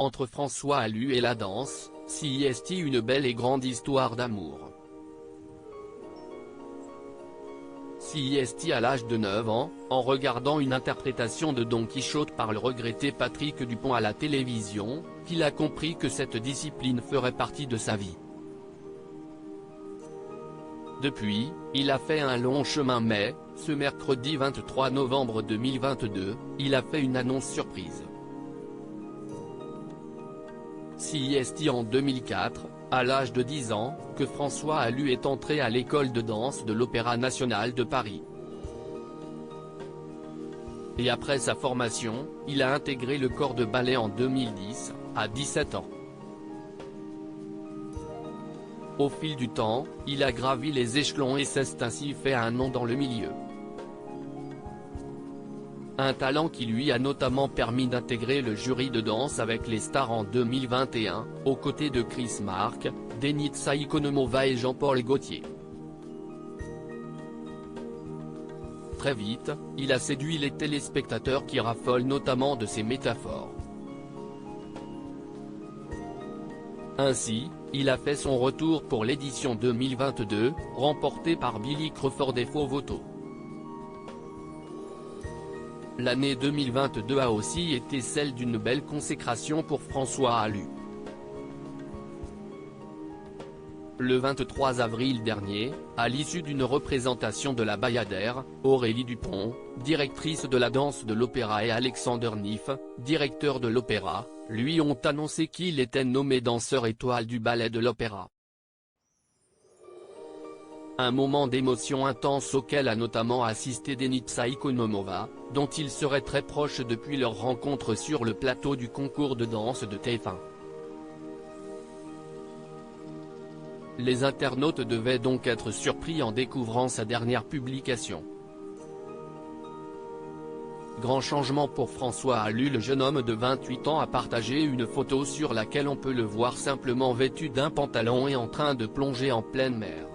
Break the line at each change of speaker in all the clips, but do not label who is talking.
Entre François Allu et la danse, s'y est une belle et grande histoire d'amour. S'y est à l'âge de 9 ans, en regardant une interprétation de Don Quichotte par le regretté Patrick Dupont à la télévision, qu'il a compris que cette discipline ferait partie de sa vie. Depuis, il a fait un long chemin mais, ce mercredi 23 novembre 2022, il a fait une annonce surprise. S'y est en 2004, à l'âge de 10 ans, que François Allu est entré à l'école de danse de l'Opéra national de Paris. Et après sa formation, il a intégré le corps de ballet en 2010, à 17 ans. Au fil du temps, il a gravi les échelons et s'est ainsi fait un nom dans le milieu. Un talent qui lui a notamment permis d'intégrer le jury de danse avec les stars en 2021, aux côtés de Chris Mark, Denitsa Ikonomova et Jean-Paul Gaultier. Très vite, il a séduit les téléspectateurs qui raffolent notamment de ses métaphores. Ainsi, il a fait son retour pour l'édition 2022, remportée par Billy Crawford et Faux Voto. L'année 2022 a aussi été celle d'une belle consécration pour François Allu. Le 23 avril dernier, à l'issue d'une représentation de la Bayadère, Aurélie Dupont, directrice de la danse de l'opéra et Alexander Niff, directeur de l'opéra, lui ont annoncé qu'il était nommé danseur étoile du ballet de l'opéra. Un moment d'émotion intense auquel a notamment assisté Denitsa Ikonomova, dont il serait très proche depuis leur rencontre sur le plateau du concours de danse de TF1. Les internautes devaient donc être surpris en découvrant sa dernière publication. Grand changement pour François Allu. Le jeune homme de 28 ans a partagé une photo sur laquelle on peut le voir simplement vêtu d'un pantalon et en train de plonger en pleine mer.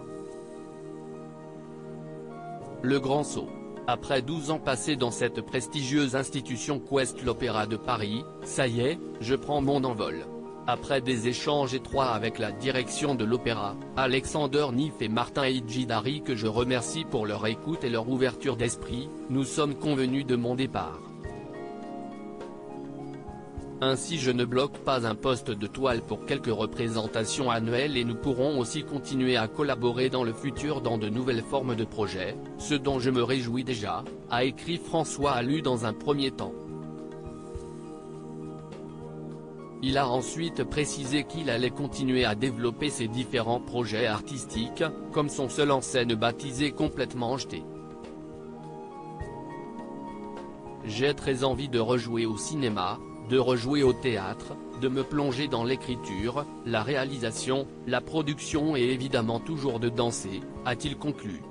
Le grand saut. Après 12 ans passés dans cette prestigieuse institution qu'est l'Opéra de Paris, ça y est, je prends mon envol. Après des échanges étroits avec la direction de l'opéra, Alexander Niff et Martin Hidjidari que je remercie pour leur écoute et leur ouverture d'esprit, nous sommes convenus de mon départ. Ainsi je ne bloque pas un poste de toile pour quelques représentations annuelles et nous pourrons aussi continuer à collaborer dans le futur dans de nouvelles formes de projets, ce dont je me réjouis déjà, a écrit François Allu dans un premier temps. Il a ensuite précisé qu'il allait continuer à développer ses différents projets artistiques, comme son seul en scène baptisé Complètement jeté. J'ai très envie de rejouer au cinéma, de rejouer au théâtre, de me plonger dans l'écriture, la réalisation, la production et évidemment toujours de danser, a-t-il conclu.